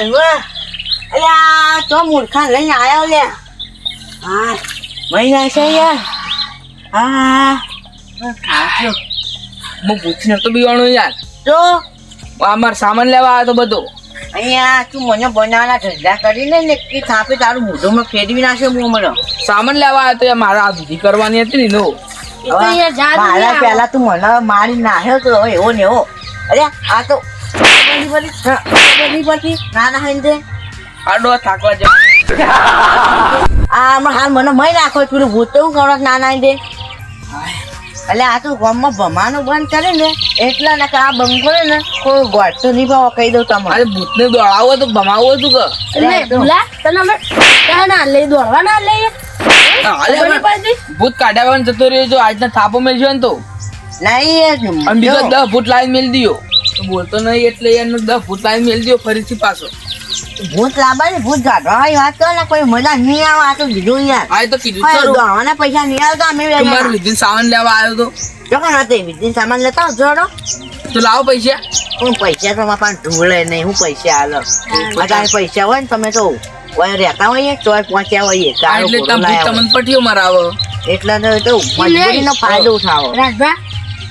લાલવા અલ્યા તો મૂર્ખા લઈને આવ્યો લે હા મહિના છે યાર હા ખાજો હું પૂછીને તો બીવાનું યાર તો અમાર સામાન લેવા આવ્યો તો બધો અહીંયા તું મને બનાવવાના ધંધા કરીને ને કે થાપે તારું મોઢુંમાં ફેરવી નાખે હું મને સામાન લેવા આવ્યો તો યાર મારા આ દૂધી કરવાની હતી ને નો મારા પેલા તું મને મારી નાખ્યો તો હવે એવો ને એવો અરે આ તો બની પછી ના ના હંજે આડો થાકવા જાય આ હાલ મને મય નાખો પેલું ભૂત તો હું કરો ના ના દે એટલે આ તો ગામમાં ભમાનું બંધ કરે ને એટલા ને આ બંગો ને કોઈ ગોળ તો નહીં ભાવ કહી દઉં તમારે અરે ભૂતને દોડાવો તો ભમાવો તું કે ભૂત કાઢ્યા જતો રહ્યો જો આજના થાપો મેળજો ને તો નહીં અને બીજો 10 ફૂટ લાઈન મેળ દિયો તો બોલતો નહીં એટલે એનો 10 ફૂટ લાઈન મેળ દિયો ફરીથી પાછો ભૂત લાવવા ને ભૂત ગાઢવા વાત કરો ને કોઈ મજા નહીં આવે આ તો કીધું યાર આ તો કીધું ખરું ગાવાના પૈસા નહીં આવતા અમે તમારું વિધિન સામાન લેવા આવ્યો તો ચોકન હતી વિધિન સામાન લેતા જોડો તો લાવો પૈસા હું પૈસા તો પણ ઢૂળે નહીં હું પૈસા હાલો અત્યારે પૈસા હોય ને તમે તો ઓય રહેતા હોઈએ ચોય પહોંચ્યા હોઈએ એટલે તમે તમને પટીઓ મરાવો એટલે તો મજબૂરીનો ફાયદો ઉઠાવો રાજભા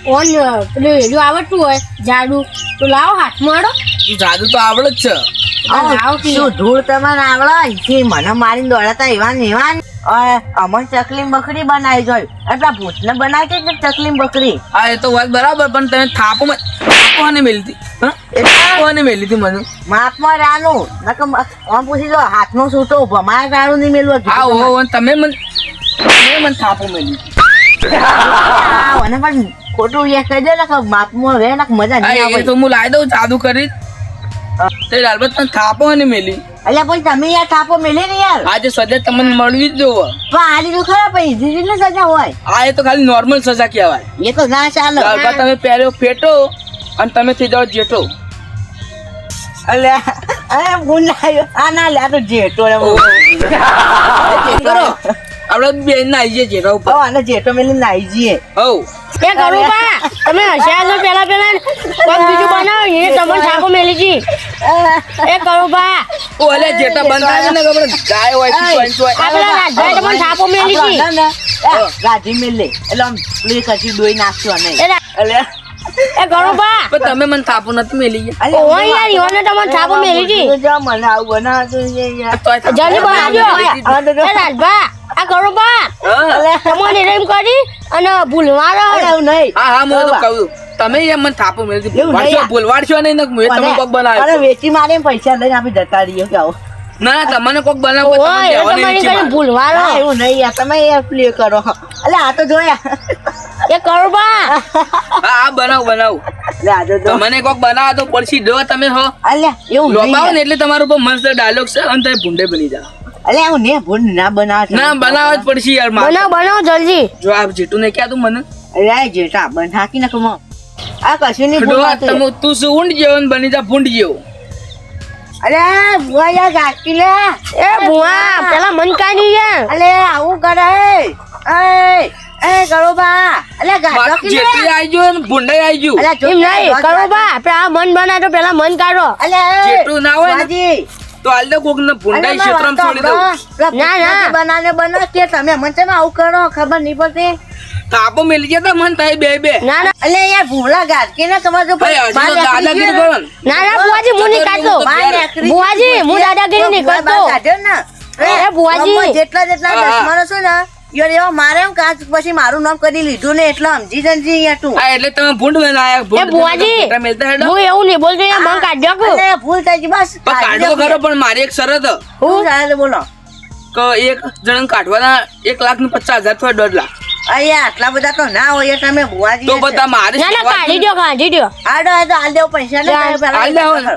ઓન પેલું હેડું આવડતું હોય જાડુ તો લાવો હાથમાં આડો જાદુ તો આવડે જ છે શું ધૂળ તમારે આવડે જે મને મારીને દોડાતા એવા ને એવા અમર ચકલી બકરી બનાવી જોયું એટલા ભૂતને બનાવી છે ચકલી બકરી હા એ તો વાત બરાબર પણ તમે થાપો ને મેલતી થાપો ને મેલી હતી મને માપમાં રાનું આમ પૂછી દો હાથમાં સૂટો ભમાય રાનું નહીં મેલવું હા ઓ તમે મને થાપો મેલી અને પણ ખોટું એ કહી દે ને કે માપમાં રહે ને મજા નહીં આવે એ તો હું લાવી દઉં જાદુ કરી તે લાલબત તને થાપો ને મેલી એટલે પછી તમે યાર થાપો મેલે ને યાર આજે સજા તમને મળવી જ જોવો પણ આજી તો ખરા પછી જીજી ને સજા હોય આ એ તો ખાલી નોર્મલ સજા કહેવાય એ તો ના ચાલે લાલબત તમે પહેર્યો ફેટો અને તમે થઈ જાઓ જેઠો અલે અરે ગુંડાયો આ ના લે આ તો જેઠો રે કરો આપણે બેન ના આવીએ જેઠા ઉપર આને જેઠો મેલી નાઈ જઈએ હવ એ કરું બા તમે હસ્યા છો પેલા કોક બીજું બનાવો એ તમને છાપો મેલી છી એ કરું બા ઓલે જેઠા બંધ થાય ને કે ગાય હોય કે પંચ હોય આપણા રાજભાઈ તમને છાપો મેલી છી રાજી મેલે એટલે આમ પ્લે કશી દોઈ નાખશો નહીં એટલે એ કરું બા પણ તમે મને થાપો નથી મેલી ગયા ઓ યાર યોને તમને છાપો મેલી છી મને આવું બનાવતું યાર જલ્દી બનાવજો એ રાજભા આ કરું બા તમને એમ કરી અને ભૂલવાડો એવું નહીં હા હું તો કહું તમે એમ મને થાપો મેલી ભૂલવાડશો નહીં ને મેં તમે કોક બનાવ્યો અરે વેચી મારે પૈસા લઈને આપી જતા રહીએ કે આવો ના તમને કોક બનાવો ભૂલવાડો એવું નહીં યાર તમે યાર પ્લે કરો એટલે આ તો જોયા એ કરું બા હા બનાવ તમને કોક બનાવો તો પડશે જો તમે હો અલ્યા એવું લોબાવો ને એટલે તમારો ઉપર મસ્ત ડાયલોગ છે અને તમે ભૂંડે બની જાઓ અલ્યા હું ને ભૂંડ ના બનાવ ના બનાવ જ પડશે યાર બનાવો જલ્દી જો આ જેટું ને ક્યાં તું મને અલ્યા જેઠા બન હાકી નાખો મો આ કશું નહીં તમે તું શું ઊંડ જેવો ને બની જા ભૂંડ જેવો અરે બુઆ યાર ગાકી લે એ બુઆ પેલા મન કાઢી યાર અલે આવું કરે એ કરો બા અલે ગાડો કે જેટલી આઈજો ને ભૂંડે આઈજો અલે એમ નહીં કરો બા પેલા મન બનાવો પેલા મન કાઢો અલે જેટલું ના હોય ને બાજી તો હાલ દે કોક ને ભૂંડાઈ ક્ષેત્રમાં છોડી દઉં ના બના કે તમે મન છે આવું કરો ખબર નહીં પડતી થાપો મેલી ગયા તા મન થાય બે ના અલે યાર ભૂલા ગાડકી ને તમાર જો દાદાગીરી કરો ને ના બુઆજી હું નહીં કાઢતો બુઆજી હું દાદાગીરી નહીં કરતો એ બુઆજી જેટલા દસમાનો છો ને યાર એવા મારે એમ કાચ પછી મારું નામ કરી લીધું ને એટલે સમજી જનજી યાર તું હા એટલે તમે ભૂંડ બનાયા એ બુઆજી હું એવું નહીં બોલતો યાર મન કાઢ્યો કે અલે ભૂલ થઈ ગઈ બસ કાઢો ખરો પણ મારી એક શરત હું ચાલે બોલો કે એક જણ કાઢવાના 1,50,000 અથવા 1.5 લાખ અయ్యా આટલા બધા તો ના હોય તમે બુઆજી તો બધા મારે ના કાઢી દો આડો તો હાલ દેવ પૈસા ને હાલ દેવો ને.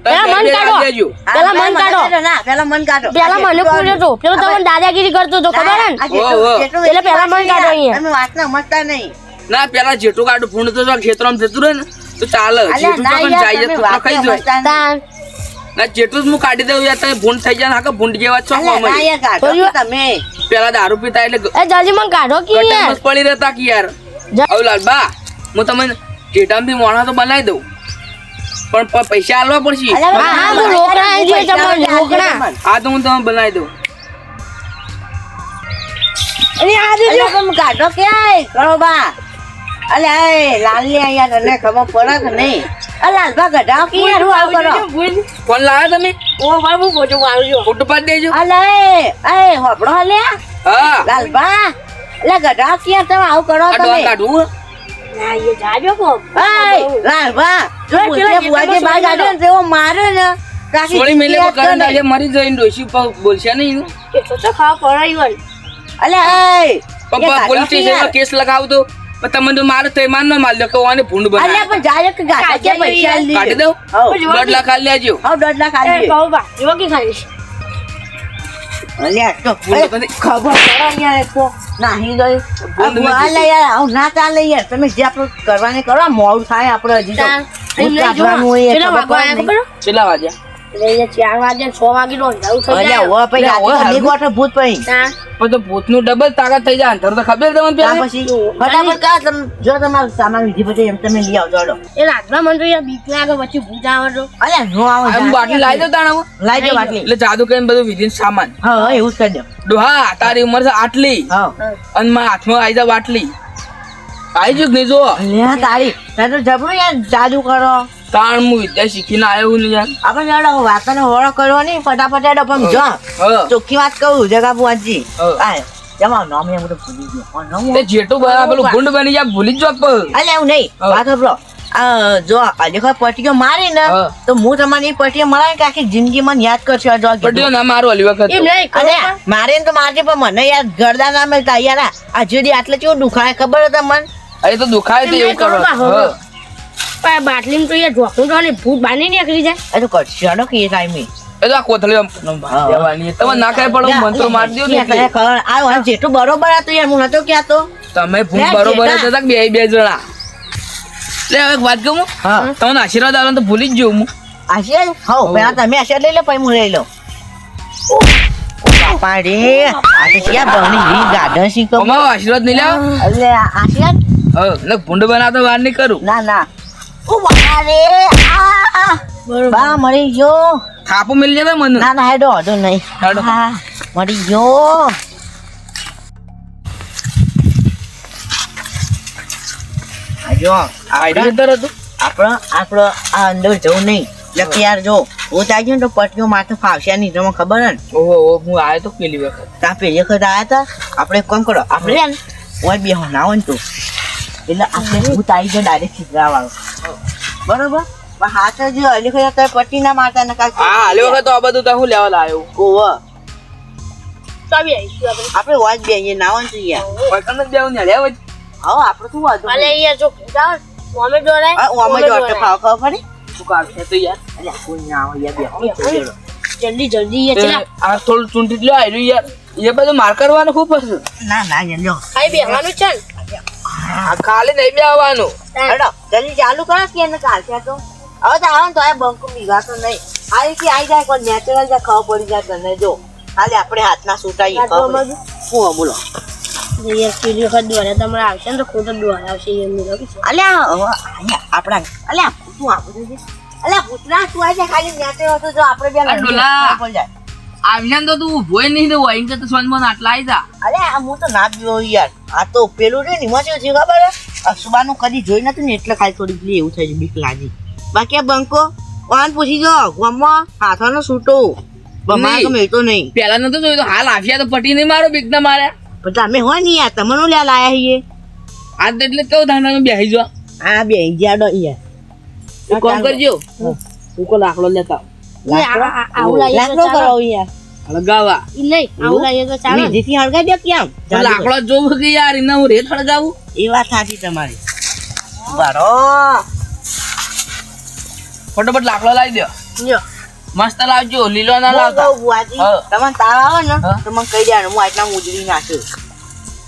પેલા મન કાઢો પેલા મન કાઢો ના પેલા મન કાઢો પેલા મને પૂછ્યો તો પેલો તમને દાદાગીરી કરતો તો ખબર હે ને એટલે પેલા મન કાઢો અહીંયા તમે વાત ના સમજતા નહીં ના પેલા જેટલું કાઢું ભૂંડ તો ખેતરમાં જતું રહે ને તો ચાલે જેટલું તો પણ જાય તો ખાઈ જાય તાન ના જેટલું જ હું કાઢી દઉં યાર તમે ભૂંડ થઈ જાય હાકે ભૂંડ જેવા છો તમે પેલા દારૂ પીતા એટલે એ જલ્દી મન કાઢો કે યાર બસ પડી રહેતા કે યાર હવે લાલબા હું તમને જેટામ બી મોણા તો બનાવી દઉં પણ પૈસા આલવા પડશે. અલ્યા, હા, હા, હું રોકડા આલી દઉં તમને, રોકડા. આ તો હું તમે બનાવી દઉં. અને આ દેજો. અલ્યા, તમે કાઢો ક્યાંય કરો બા. અલ્યા એ લાલની અહીંયા તને ખબર પડે કે નહીં? આ લાલબા ગઢાઓ કે યાર હું આવું કરો? ફોન લાવ્યા તમે? ઓ બાબુ ફોટો મારું જો. ફોટો પાડી દેજો. અલ્યા એ હોપડો અલ્યા હા લાલબા. અલ્યા ગઢાઓ કે યાર તમે આવું કરો આ ડોહા તમે? કાઢવું. ના એ જાજો કો. એય, લાલબા, જો જો, ભૂસે જો, બુઆજી જો, બહાર જો, કાઢ્યો ને તેવો માર્યો ને કાકી સોળી મેલે જીતી કરે આપતો નહીં. મરી જઈને ડોશી ઉપર બોલશે નહીં. એ તો ખાવા પડાયું. અલ્યા એય, એ પપ્પા કાઢો પોલીસ કે સ્ટેશનમાં યાર. કેસ લગાવતો પણ તમે તો મારો તો માન ન માલ દો કે આને ભૂંડ અલ્યા બનાવ્યા. પણ જાય કે ગાઢા કે પૈસા આલી કાઢી દીધે. દઉં? હઉ, 1.5 લાખ આલી લેજો. હઉ, 1.5 લાખ એ આલી દે. કહું બા એવો કે ખાઈશ. અલ્યા તો ભૂંડ બની. ખબર પડે યાર એક તો નાહી ગઈ. ભૂંડ આ નથી. અલ્યા યાર આવું ના ચાલે યાર. તમે જે આપણું કરવાને કરો આ મોડું થાય આપણે હજી તો. તાર. ભૂત એમ નહીં કાઢવાનું જોવા. હોય એ કેટલા ખબર વાગવા પડે આયા નહીં. ખબર? કેટલા વાગ્યા? એટલે અહીંયા 4 વાગે ને 6 વાગે નો અંધારું થઈ અલ્યા જાય. ઓ પછી અલ્યા, રાતે હવે તો નહીં ગોઠે ભૂત પછી. તાર. પણ તો ભૂતનું ડબલ તાકાત થઈ જાય અંતર તો ખબર તમને ત્યાં પેલા? પછી ફટાફટ કા તમે જો તમારું સામાન વિધિ પછી એમ તમે લઈ આવજો હેડો. એ રાતના મને તો યાર બીક લાગે પછી ભૂત આવે તો. અલ્યા નો આવો આમ બાટલી લાવી દો તાણા હું. લાઈ દો બાટલી. એટલે જાદુ કરીને બધું વિધિન સામાન. હા હા, એવું જ કરી દો. ડોહા તારી ઉંમર છે આટલી હા અને મારા હાથમાં આવી જા બાટલી. આવી જ નહીં જો. અલ્યા તારી તારે તો જબરું યાર જાદુ કરો. તાણ હું વિદ્યા શીખીને આવ્યો હું ને યાર. આપણે હેડો વાતને હોળો કરવો નહીં ફટાફટ હેડો પણ જો હા. ચોખ્ખી વાત કહું જગા બુઆજી. હા. હા જમા નામ એમ તો ભૂલી ગયો. કોણ નામ? તે જેટલું બરાબર પેલું ભૂંડ બની જાય ભૂલી જ જો. અલ્યા એવું નહીં હા. વાત સાંભળો. જો અલીખો પટ્ટીઓ મારી ને હા. તો હું તમારી પટ્ટીઓ મારા કે આખી જિંદગી મને યાદ કરશે જો પટ્ટીઓ ના મારો અલી વખત એમ નહીં કહું અલ્યા મારે ને તો મારજે પણ મને યાર ગરદા ના મળતા યાર આ જુદી આટલે કેવું દુખાય ખબર હતા મને. અરે તો દુખાય તો એવું કરો. હા. પણ બાટલીમાં તો યાર જોખું તો ને ભૂત બાંધી નીકળી જાય. એ તો કરશે હેડો કે એ ટાઈમે એ તો આ કોથળી દેવાની તમે ના ખાય પડો મંત્રો મારી દો ને એટલે. જેટલું બરોબર હતું યાર હું નતો ક્યાં તમે ભૂંડ લે, બરોબર જેઠા. હતા કે બે જણા. લે હવે એક વાત કહું હું? હા તમને આશીર્વાદ આલો તો ભૂલી જ જઉં હું. આશીર્વાદ હો પેલા તમે આશીર્વાદ લઈ લો પછી હું લઈ લો બાપા રે આ તો ક્યાં બની ગઈ ગાર્ડન શીખો અમારો આશીર્વાદ નહીં લેવા. એટલે આશીર્વાદ હા એટલે ભૂંડ બનાવતો વાર નહીં કરું. ના ના ઓ બાપા રે આ બરોબર. બા મરી ગયો થાપો મિલી જતા મને. ના ના હેડો હડો નહીં હેડો. હા મરી ગયો આ જો આઈડિયા જતો હતો. આપણો આ અંદર જવું નહીં એટલે યાર જો હું ત્યાં ગયો ને તો પટ્ટીઓ માથે ફાવશે નહીં તમને ખબર હે ને ઓહો ઓહો, હું આવ્યો તો પેલી વખત. ત્યાં પેલી વખત આવ્યા હતા આપણે કોમ કરો આપણે છે ને ઓય બે ના હોય ને તો એટલે આપણે હું તારી જો ડાયરેક્ટ છીતરા વાળો બરોબર પણ હાથ જ હલી વખત અત્યારે પટ્ટી ના મારતા ને કાંઈ હા હાલી વખત તો આ બધું તો હું લેવા લાવ્યો. ઓવ તો આવી આવીશું આપણે. આપણે વાજ બે અહીંયા ના હોય ને તો યાર વતન જ બેવું ને લે વચ. હવે આપણે શું વાંધો ભલે યાર જો ભૂત આવે મોમે દોરાય. ઓમાં જો અટક ખાવ ખાવ ફરી શું કાઢશે તો યાર. એટલે કોઈ ના આવે યાર બે જલ્દી જલ્દી યાર ચલા. આ થોડું ચૂંટી લ્યો આવ્યું યાર. એ બધું માર કરવાનું ખૂબ હશે. ના ના યાર લ્યો ખાઈ બેહવાનું છે ને. આ ખાલી નહીં બેવાનું. હેડો જલ્દી ચાલુ કરો કે એને કાઢશે તો હવે તો આવે ને તો આ બંકો બીગાતો નહીં આ રીતે આવી જાય કોઈ નેચરલ જ ખબર પડી જાય તને જો ખાલી આપણે હાથના સૂટાઈએ હાથમાં ખબર હું બોલો યાર પેલી વખત દોરા તમારે આવશે ને તો ખોટો દોરા આવશે એમ નહીં લાગે છે. અલ્યા હવે અહીંયા આપણા અલ્યા શું આપું છે અલ્યા પૂતરા તું આવી જાય ખાલી નેચરલ તો જો આપણે બે આ ડોલા. ખબર પડી જાય આવીને તો તું ઉભો નહીં તો વહીને તો સોનમોન આટલા આવી જા. અલ્યા હું તો ના પીવો યાર આ તો પેલું રે ને એમાં શું છે ખબર હે અસુબાનું કદી જોઈ નતું ને એટલે ખાલી થોડી પેલી એવું થાય છે બીક લાગી બાકી આ બંકો વાન પૂછી જો ગમમાં હાથોનો સૂટો બમાર તો મેળતો નહીં પેલા નતો જોયું તો હાલ આફિયા તો પટી નહીં મારો બીક ના માર્યા. પણ તમે હોય ને યાર તમને લ્યા લાયા છીએ આજ તો એટલે કેવું ધાંડા બેસી જો. આ બે જ્યાડો યાર એક કામ કરજો. ઉકો લાકડો લેતા આવું લાવીએ તો લાકડો ચાલે. કરો યાર હળગાવા. ઈ નહીં આવું લાવીએ તો ચાલે. વિધિથી હળગાઈ દે કેમ તો લાકડો જોવું કે યાર એના હું રેત હળગાવું. એ વાત સાચી તમારી બરો ફટોફટ લાકડો લાવી દો. લ્યો. મસ્ત લાવજો લીલો ના લાવતા. હા. તમને તાવ આવે ને હા. તો મને કહી દેવાનું હું આટલા મુજરી નાખ્યું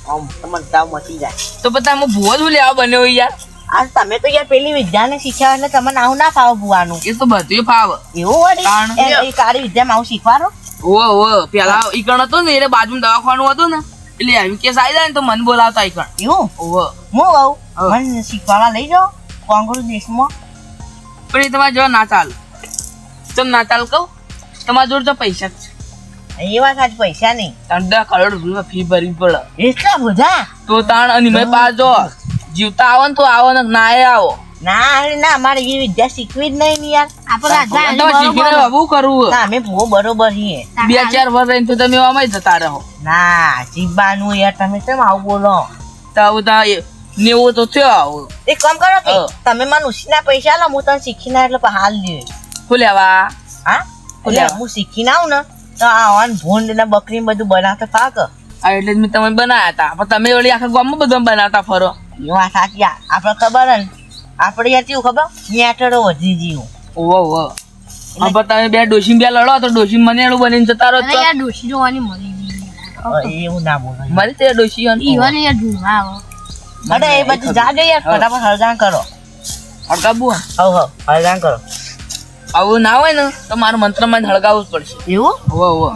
આમ તમને તાવ મચી જાય તો પછી હું ભૂવો જ લેવા બન્યો યાર. આ તમે તો યાર પેલી વિદ્યાને શીખ્યા એટલે તમને આવું ના ફાવે ભૂવાનું એ તો બધું ફાવે. એવું વળી કારણ? એ કાળી વિદ્યામાં આવું શીખવાડો ઓ પેલા ઈકણ હતો ને એટલે બાજુમાં દવાખાનું હતું ને એટલે આવી કેસ આવી જાય ને તો મને બોલાવતા ઈકણ. એવું ઓહો. હું કહું હા. મને શીખવાડવા લઈ જાઓ કોંગ્રેસ દેશમાં પણ એ તમારે જેવા ના ચાલે. ચમ ના ચાલે કહું? તમારા જોડે તો પૈસા જ છે. એવા સાચ પૈસા નહીં. 10 કરોડ રૂપિયા ફી ભરવી પડે. એટલા બધા તો તાણ અને મેં પાસ જો જીવતા આવો ને તો આવો ને ના એ આવો. ના અમારે એ વિદ્યા શીખવી જ નહીં ને યાર. તમે શીખીને આવું કરવું. ના અમે બહુ બરોબર છીએ. 2-4 વર્ષ રહીને તો તમે આમાં જતા રહો. ના જીવવાનું યાર તમે કેમ આવું બોલો? તો આવું તા નેવું તો થયો આવું. એક કામ કરો કે તમે મને ઉછીના પૈસા લો હું તને શીખીને એટલે હાલ લ્યો. શું લેવા? હા એટલે હું શીખીને આવું ને તો આવાન ભૂંડ ને બકરી બધું બનાવતા થાક. આ એટલે જ મેં તમે બનાવ્યા હતા. પણ તમે વળી આખા ગામમાં બધું બનાવતા ફરો. એ વાત સાચી. આપણે ખબર ને આપણે યાર કેવું ખબર મેટરો વધી જીવું. ઓહો હવે તમે બે ડોશી બે લડો તો ડોશી મને એનું બનીને જતા રહો. યાર ડોશી જોવાની મળી એવું ના બોલો. મારી તે ડોશી ઈવન યાર ઢૂંઢવા આવો. અરે એ બધું જાજો યાર ફટાફટ હળગાણ કરો. હળગાવું હવ હળગાણ કરો. આવું ના હોય ને તો મારું મંત્રમાં હળગાવવું જ પડશે. એવું ઓહો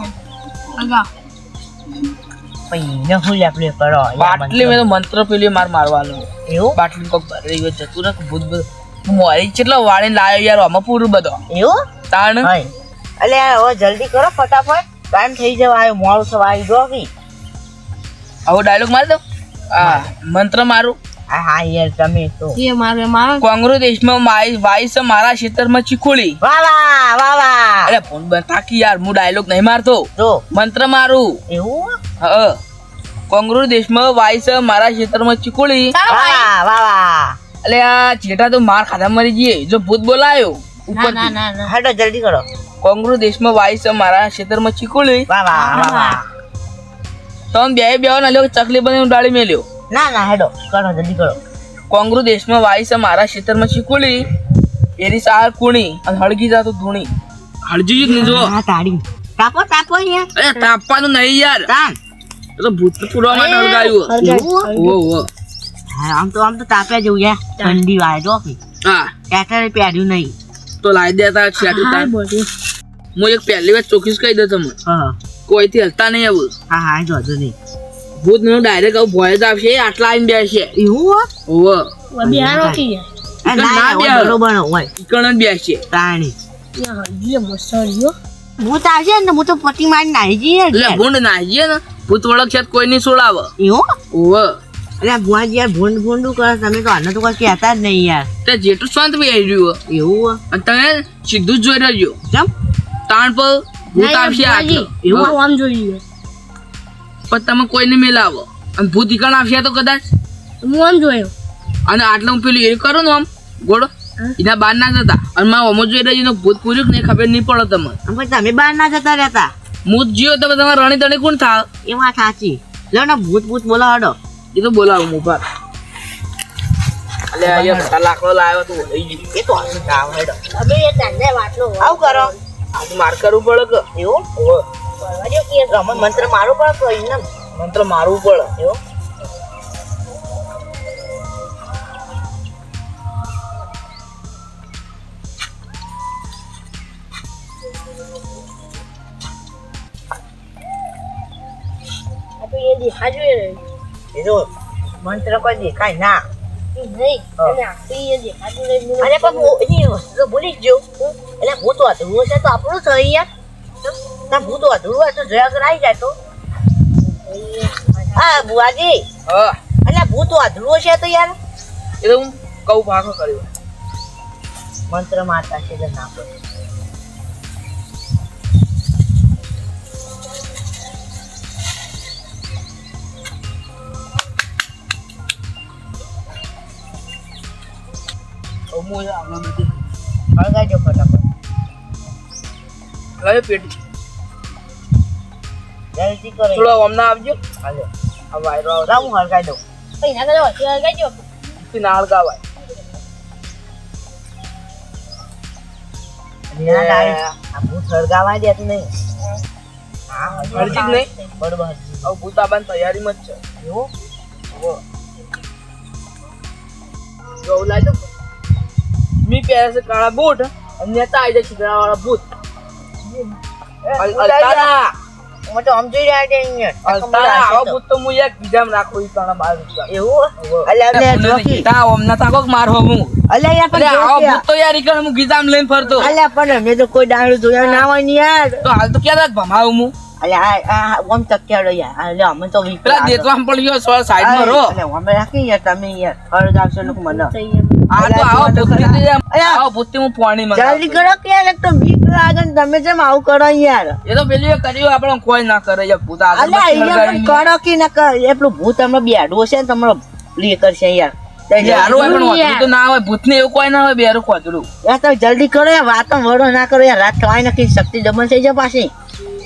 પૈને હું આપણે કરો બાટલી મેં તો મંત્ર પેલી મારવાનું. એવું બાટલી કોક ભરી ગયો જતું ને ભૂત બધું મોરી કેટલો વાળીને લાવ્યો યાર આમાં પૂરું બધો. એવું તાણ એટલે હવે જલ્દી કરો ફટાફટ ટાઈમ થઈ જવા આવ્યો મોડું થવા આવી જો કે આવો ડાયલોગ મારી દો. હા મંત્ર મારું. હા યાર તમે તો એ મારે કોંગ્રેસ દેશમાં વાઈસ મારા ક્ષેત્રમાં ચીખોળી. વાહ વાહ વાહ વાહ. અરે ફોન બંધ થાકી યાર હું ડાયલોગ નહીં મારતો. જો મંત્ર મારું. એવું હા કોંગ્રેસ દેશમાં વાઈસ મારા ક્ષેત્રમાં ચીખોળી. વાહ વાહ વાહ. એટલે આ જેઠા તો માર ખાધા મરી જઈએ જો ભૂત બોલાયો ઉપર. ના હેડો જલ્દી કરો. કોંગ્રેસ દેશમાં વાઈસ મારા ક્ષેત્રમાં ચીખોળી. વાહ વાહ વાહ વાહ. તમે બે ના લ્યો ચકલી બની ડાળી મેલ્યો. ના હેડો કરો જલ્દી કરો. કોંગ્રેસ દેશમાં વાઈસ મારા ક્ષેત્રમાં ચીખોળી. એરી સાર કુણી અને હળગી જાતો ધૂણી. હળજી જ નહીં જો. હા તાળી તાપો તાપો યાર. અરે તાપવાનું નહીં યાર. તાન તો ભૂત પૂરવા માટે હળગાયું. ઓહો આમ તો તાપ્યા જેવું યાર ઠંડી વાય જો કે હા કેટરે પહેર્યું નહીં તો લાવી દેતા છેટું તાર. હું એક પહેલી વાર ચોખ્ખી કહી દઉં તમને હા કોઈથી હલતા નહીં આવું. હા જોજો નહીં. ભૂત નું ડાયરેક્ટ આવું ભોય જ આવશે આટલા આવીને બેસશે. એવું ઓહો બિહાર ઓકી ના બરોબર હોય ઈકણ જ બેસશે. તાણી યાર હજી મસળ્યો ભૂત આવશે ને હું તો પટી મારી નાહી જઈએ એટલે ભૂંડ નાહીએ ને ભૂત વળખ છે કોઈ નહીં છોડાવે. એવું ઓહો એટલે ભુવાજી યાર ભૂંડું કરે તમે તો આને તો કોઈ કહેતા જ નહીં યાર. તે જેટલું શાંત બી આવી રહ્યું એવું અને તમે સીધું જ જોઈ રહેજો. કેમ તાણ પર ભૂત આવશે આટલું. એવું આમ જોઈએ પણ તમે કોઈને મેલાવો અને ભૂત ઈકણ આવશે તો કદાચ હું આમ જોયો અને આટલું હું પેલું એ કરું ને આમ ગોળો એના બહાર ના જતા અને મારા અમો જોઈ રહ્યો ભૂત પૂર્યું ને ખબર નહીં પડે તમને. તમે બહાર ના જતા રહેતા. હું જ જીવો તો તમારે રણી તણી કોણ થાય. એ વાત સાચી. લો ને ભૂત બોલો હડો. એ તો બોલાવું હું પર. અલે અહીંયા લાકડો લાવ્યો તો લઈ ગયો. એ તો આવું ગાવ હેડો. અમે એ તને વાટલો આવું કરો. આ માર કરવું પડે કે એવું ઓહો અરે કે રમણ મંત્ર મારું પણ કોઈ ને મંત્ર મારવું પડે. એવું એ દેખા જોઈએ એ જો મંત્ર કોઈ દેખાય ના. નહીં અને આખી એ દેખા જોઈએ અરે પણ હું એ વસ્તુ ભૂલી જ ગયો. એટલે ભૂત અધૂરું છે તો આપણું થઈ યાર. ના ભૂત અધૂરું હોય તો જોયા વગર આવી જાય તો. હા બુઆજી હા એટલે ભૂત અધૂરું છે તો યાર એ તો હું કહું ભાગો કર્યો. મંત્ર મારતા છે એટલે ના પડે. હળગાજો ફટાફટ લઈ પેટી જલ્દી કરો. થોડો હમણાં આવજો. હાલો આ વાયરો આવે લાવું હળગાઈ દઉં. પૈસા કરો હળગાજો ના હળગાવાય. યાદ આવી આ ભૂત હળગાવા દેતું નહીં. હા હળજી જ નહીં બરોબર. હવે ભૂત આવવાની તૈયારીમાં જ છે. એવું ઓહો જો લાજો મી પહેરે છે કાળા બૂટ અને નેતા આવી જાય છીગડા વાળા ભૂત. અલતાના હું તો સમજી રહ્યા છે અહીંયા. તારા આવો ભૂત તો હું એક બીજામાં રાખું ઈ તને બાર રૂપિયા. એવું અલ્યા જોકી તા ઓમના તાકો મારવો હું અલ્યા યાર પણ અરે આવો જોકી ભૂત તો યાર ઈકણ હું ગીજામ લઈને ફરતો અલ્યા પણ મેં તો કોઈ દાડો જોયા ના હોય ને યાર. તો હાલ તો ક્યાં ભમાવું હું અલ્યા આ ઓમ તક્યાડો યાર અલ્યા અમે તો વીક પેલા દેતવામ પણ ગયો સો સાઈડમાં રહો અલ્યા અમે રાખી યાર તમે યાર ફરજ આવશો લોકો મને આ તો આવો ભૂતથી આવો ભૂતથી હું પાણી જલ્દી મંગાવું કરો કે યાર એક તો વીક લાગે ને તમે જેમ આવું કરો યાર. એ તો પેલી વાર કર્યું આપણે કોઈ ના કરે યાર ભૂત આગળ અલ્યા અહીંયા પણ કરો કે ના કરો એટલું ભૂત અમે બેડવું છે ને તમારો પ્લે કરશે યાર. યારો હોય પણ વાંધો તો ના હોય ભૂતને એવું કોઈ ના હોય બેરું ખોદડું યાર તમે જલ્દી કરો યાર વાતો વડો ના કરો યાર રાત થવાય નથી શક્તિ ડબલ થઈ જાય પાછી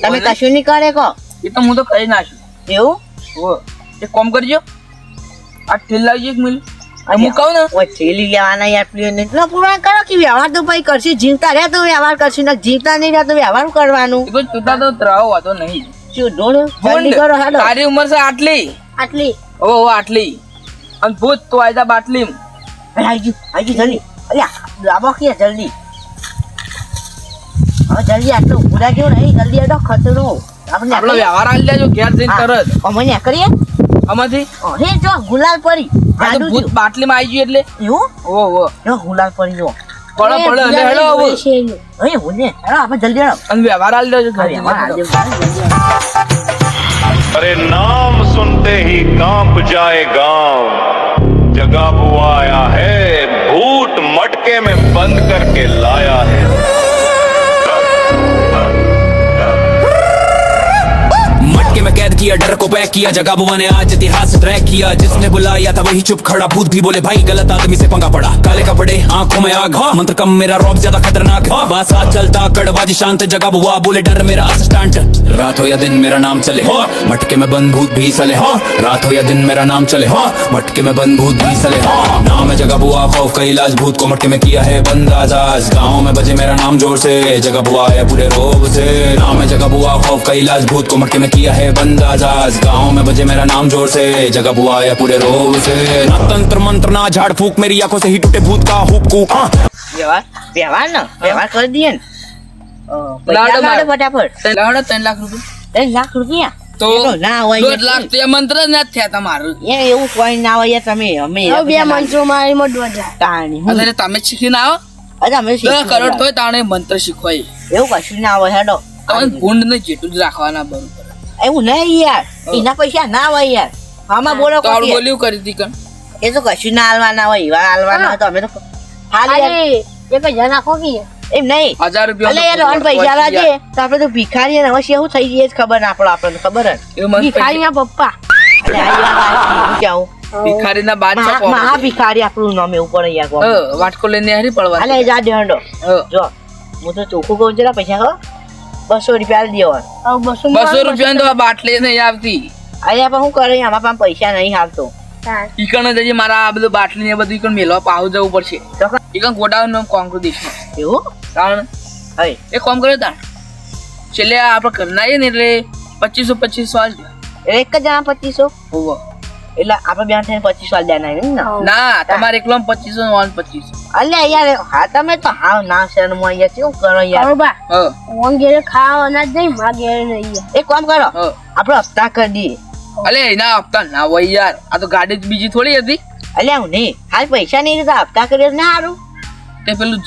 તમે કશું નહીં કરે કહો એ તો હું તો કરી નાખ્યું એવું ઓ એક કામ કરજો આ ઠેલ લાવજો એક મિલ હું કહું ને ઓય થેલી લેવાના યાર પ્લેન એટલો પૂરા કરો કે વ્યવહાર તો ભાઈ કરશે જીવતા રહ્યા તો વ્યવહાર કરશે ને જીવતા નહીં રહ્યા તો વ્યવહાર કરવાનું એ કોઈ તુતા તો ત્રાવો હતો નહીં શું ઢોળ્યો જલ્દી કરો હાલો તારી ઉંમર છે આટલી આટલી ઓ આટલી અને ભૂત તો આયદા બાટલી આઈજી જલ્દી અલ્યા લાવો કે જલ્દી હવે જલ્દી આટલો ઉડા જેવું નહીં જલ્દી આટલો ખતરો આપણે આપણો વ્યવહાર આલી લેજો ઘેર જઈને તરત અમે કરીએ આમાંથી હે જો ગુલાલ પરી આ તો ભૂત બાટલીમાં આવી ગયું એટલે એવું ઓ જો ગુલાલ પરી જો પડો એટલે હેડો હવે હે હું ને હેડો આપણે જલ્દી હેડો અને વ્યવહાર આલી દેજો ઘેર અરે જઈને અમાર આજે अरे नाम सुनते ही कांप जाए गांव जगह हुआ आया है भूत मटके में बंद करके लाया है मटके में कैद किया डर को पैक किया जगह बुआ ने आज इतिहास ट्रैक किया जिसने बुलाया था वही चुप खड़ा भूत भी बोले भाई गलत आदमी से पंगा पड़ा काले कपड़े आंखों में आग मंत्र कम मेरा रॉब ज्यादा खतरनाक है बात साथ चलता कड़वाजी शांत जगह बुआ बोले डर मेरा असिस्टेंट रात हो या दिन मेरा नाम चले हो मटके में बंद भूत भी सले हो रात हो या दिन मेरा नाम चले हो मटके में बंद भूत भी सले हो नाम है जगह बुआ खौफ का इलाज भूत को मटके में किया है बंद आजाज गाँव में बजे मेरा नाम जोर से जगह बुआ है पूरे रोब से नाम है जगह बुआ खौफ का इलाज भूत को मटके में किया है बंद आजाज गाँव में बजे मेरा नाम जोर से जगह बुआ है पूरे रोब से ना तंत्र मंत्र ना झाड़ फूक मेरी आंखों से ही टूटे भूत का हुप कूक વ્યવહાર કરી દઈએ ને લાડો લાડો માર. ફટાફટ 3 લાખ રૂપિયા 3 લાખ રૂપિયા તો એ તો ના હોય 2 લાખ તો એ મંત્ર જ ના થયા તમારું એ એવું કોઈ ના હોય યાર તમે અમે હવે બે મંત્રો મારી માં દોઢ તાણી અને તમે શીખીને આવો અરે અમે 10 કરોડ તોય તાણે મંત્ર શીખવાય એવું કશું ના હોય હેડો તમે ભૂંડ ને જેટલું જ રાખવાના બરોબર એવું નહીં યાર એના પૈસા ના હોય યાર આમાં બોલો તો કોકી. બોલ્યું કરી દી કણ એ તો કશું ના હાલવાના હોય એવા હાલવાના હોય તો અમે તો ખાલી યાર અરે એક હજાર નાખો કે એમ નહીં 1000 રૂપિયા અલે યાર રોહન પૈસા લાગે તો આપણે તો ભિખારી ને હવે શું થઈ જઈએ જ ખબર ના પડે આપણને ખબર જ એવું મસ્ત ભિખારી ના પપ્પા અલે આ યાર આ કેવું ભિખારીના બાદશાહ મહા ભિખારી આપણું નામ એવું પડે યાર કોમ. વાટકો લઈને હારી પડવા અલે જા દેહંડો જો હું તો ચોખ્ખું કહું જરા પૈસા હો 200 રૂપિયા આલી દેવા હવે 200 રૂપિયા તો આ બાટલી નહીં આવતી અરે પણ હું કરે આમાં પણ પૈસા નહીં હાલતો ઈકણ જજે મારા આ બધું બાટલી ને બધું ઈકણ મેલવા પાવ જવું પડશે ઈકણ ગોડાઉન નો કોંકુ દેશમાં એવું કારણ હઈ એ કોમ કર્યો તાણ છેલ્લે આપણે ઘરના આવીએ ને એટલે 2500 આલજો એક જ જણા 2500 હોવો એટલે આપણે બે થઈને 2500 આલી દેવાના ને ના તમારે એકલો 2500 ઓન 2500 અલે યાર હા તમે તો હાવ ના શરમો યાર શું કરો યાર બરોબર હા ઓન ઘેરે ખાવા અનાજ નહીં માં ઘેરે નહીં એક કામ કરો હા આપણે હપ્તા કરી દઈએ અલે એના હપ્તા ના હોય યાર આ તો ગાડી જ બીજી થોડી હતી અલે હું નહીં હાલ પૈસા નહીં દેતા હપ્તા કરીએ ને સારું તે પેલું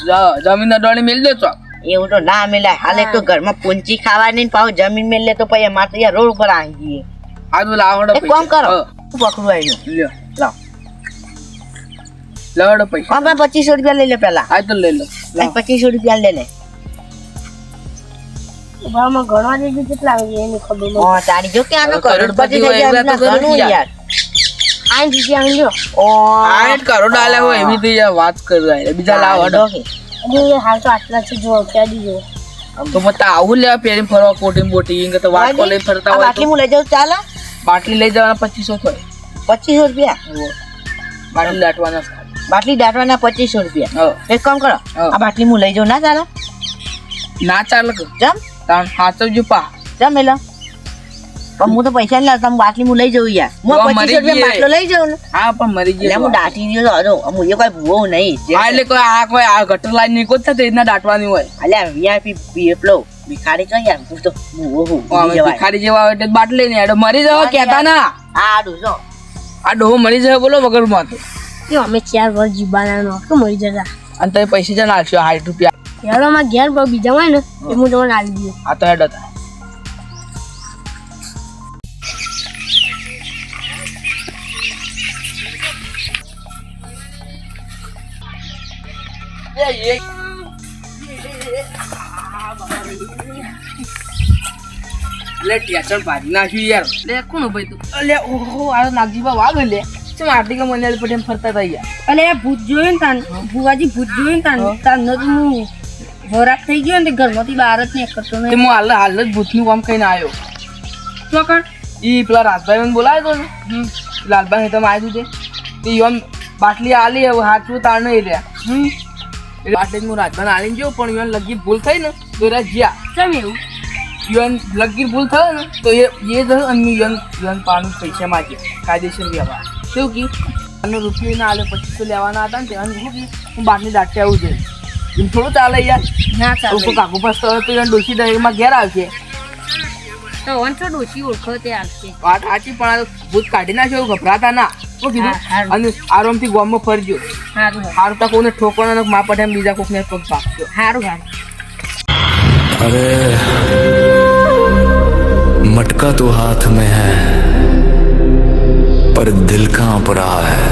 જમીન અડવાણી મેલ દે તો એવું તો ના મિલાય હાલ એક તો ઘરમાં પૂંચી ખાવાની ને પાવ જમીન મેલ લે તો પછી અમારે તો યાર રોડ ઉપર આવી જઈએ આ તો લાવડો એક કામ કરો પકડું આવ્યું લ્યો લાવ લાવડો પૈસા આપણે 2500 રૂપિયા લઈ લે પેલા આ તો લઈ લો 2500 રૂપિયા લે લે ભાવમાં ઘણવા દેજો કેટલા આવે એની ખબર નથી. ઓ તારી જો કે આનો કરોડપતિ કરોડપતિ થઈ હોય જાય એવા તો એમના ઘણું ઘણું યાર. યાર 8 રૂપિયા આલ્યો ઓ 8 કરોડ આલ્યા હોય એવી તો યાર વાત કરવા બીજા લાવડો એટલે હાલ તો આટલા છે જો રૂપિયા દીજો તો મત આવું લેવા પેરી ફરવા કોટી બોટી ઇંગ તો વાટકો લઈ ફરતા હોય બાકી તો હું લઈ જાઉં ચાલે બાટલી લઈ જવાના 2500 થાય 2500 રૂપિયા બાટલી લાટવાના બાટલી દાટવાના 2500 રૂપિયા એક કામ કરો હા. આ બાટલી હું લઈ જાઉં ના ચાલે ના ચાલે કે જમ તાણ હાચવજો પા જમ એલા પણ હું તો પૈસા નહીં લાવતા હું બાટલી હું લઈ જાઉં યાર હું તો 2500 મરી રૂપિયા બાટલો લઈ જાઉં ને હા પણ મરી એટલે ગયો હું દાટી ગયો હતો હું એ કોઈ ભૂવો નહીં આ એટલે કોઈ આ ગટર લાઈન ની કોઈ થતી એના દાટવાની હોય અલ્યા VIP એટલો ભિખારી કઈ યાર તું તો હવે ભિખારી જેવા આવે એટલે બાટલી ને હેડો મરી જાવ કેતા ના આડું જો આ ડોહો મરી જાય બોલો વગર માં તો કે અમે 4 વર્ષ જીવવાના કે મરી જતા અને તમે પૈસા જ નાખશો 60 રૂપિયા યાર અમારા ઘેર બીજા હોય ને એ હું તમને આલી દઉં આ તો હેડો લે ટેચર ભાજી નાખ્યું યાર લે કોણ ભાઈ તું લે ઓહો આ નાગજીબા વાગ લે ચમ આટલી કે મને પટેમ ફરતા હતા યાર અલે ભૂત જોયું ને તાન ભુવાજી ભૂત જોયું ને તાન ન તો હું હોરાક થઈ ગયો ને ઘરમાંથી બહાર જ નહીં કરતો તે હું હાલ જ ભૂતનું કામ કહીને આવ્યો શું કર ઈ પેલા રાજભાઈ મને બોલાવ્યો તો ને લાલભાઈ તમે આવ્યું તે યોન બાટલી આલી હવે હાથું તાર નહીં રહ્યા એટલે બાટલી હું રાજભાઈ આલીને ગયો પણ યોન લગી ભૂલ થઈ ને તો એરા જ્યાં ચમ એવું યોન લગી ભૂલ થયો ને તો એ થયું અને મેં યોન પાનું પૈસા માંગ્યા કાયદેસર વ્યવહાર શું કી અને રૂપિયો ના આલે 2500 લેવાના હતા ને તેવાનું શું કી હું બાટલી દાટે આવું જોઈએ એમ થોડું ચાલે યાર ના ચાલે કાકુ પાસે તો યોન ડોસી દરેકમાં ઘેર આવશે તો વંશો ડોશી ઓળખો તે આવશે વાત સાચી પણ આ ભૂત કાઢી નાખ્યો એવું ગભરાતા ના શું કીધું અને આરામથી ગામમાં ફરજો સારું હારું તો કોઈને ઠોકવાના મા પટેમ બીજા કોકને પગ ભાગજો સારું સારું अरे मटका तो हाथ में है पर दिल कांप रहा है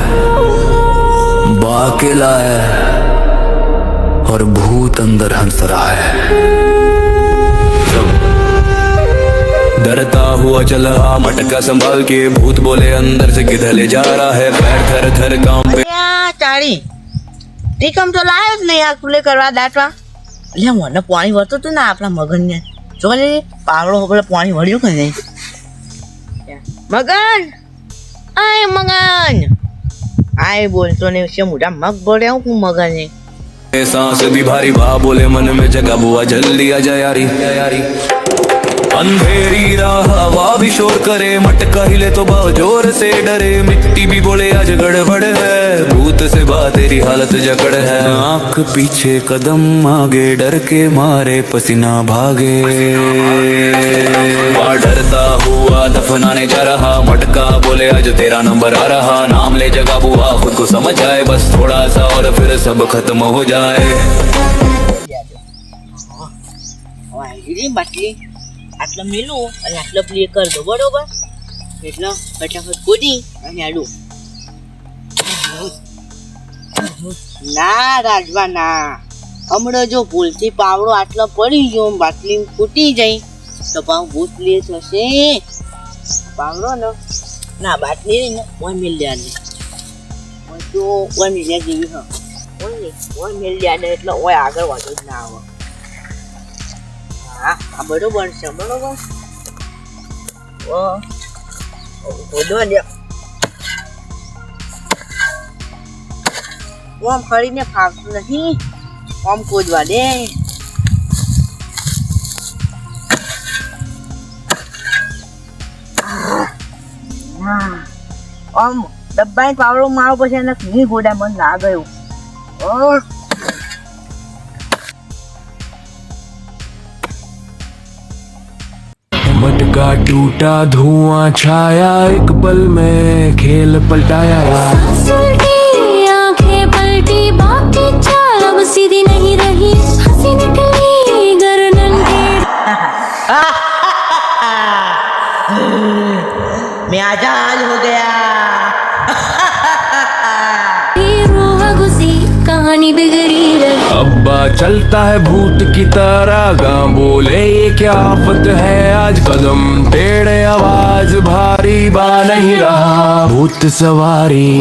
बाकेला है और भूत अंदर हंस रहा है डरता हुआ चला मटका संभाल के भूत बोले अंदर से किधर ले जा रहा है पैर थर थर कांपे ચાળી ટીકમ તો લાયો જ નહીં આ ખુલે કરવા દાટવા એટલે મને પાણી વળતું હતું ને આપણા મગનને જો ને પાવડો આપણે પાણી વળ્યું કે નહીં મગન આય મગન આય બોલતો ને છે મોટા મગ બોલ્યા હું મગન सांस भी भारी बा बोले मन में जगह बुआ जल्दी आ जा यारी अंधेरी राह हवा भी शोर करे मटका हिले तो बहुत जोर से डरे मिट्टी भी बोले आज गड़बड़ है भूत से बा तेरी हालत जकड़ है आंख पीछे कदम आगे डर के मारे पसीना भागे डरता हुआ दफनाने जा रहा मटका बोले आज तेरा नंबर आ रहा नाम ले जगह बुआ खुद को समझ आए बस थोड़ा सा और फिर सब खत्म हो जाए બાટલી આટલો મેલું અને આટલો પ્લે કર દો બરોબર એટલે ફટાફટ કૂદી અને આડું ના રાજવા ના હમણાં જો ભૂલથી પાવડો આટલો પડી ગયો બાટલી ફૂટી જાય તો પાવ ભૂત લે થશે પાવડો ને ના બાટલી ને ઓય મિલ લેવાની ઓય તો ઓય મિલ્યા જેવી હા ઓય મિલ લેવાને એટલે ઓય આગળ વધુ જ ના આવે આ બરોબર છે બરોબર આમ ફરીને ફાવતું નથી આમ કોદવા દે આમ ડબ્બાની પાવડો મારો પછી એને ઘી ગોડા મન ના ગયું मटका टूटा धुआं छाया एक पल में खेल पलटाया आंखें पलटी बाकी चाल अब सीधी नहीं रही हंसी निकली गर्दन मैं आजाद हो गया रूह घुसी कहानी बिगड़ी अब्बा चलता है भूत की तरह गाँव बोले ये क्या आफत है आज कदम टेढ़े आवाज भारी बा नहीं रहा भूत सवारी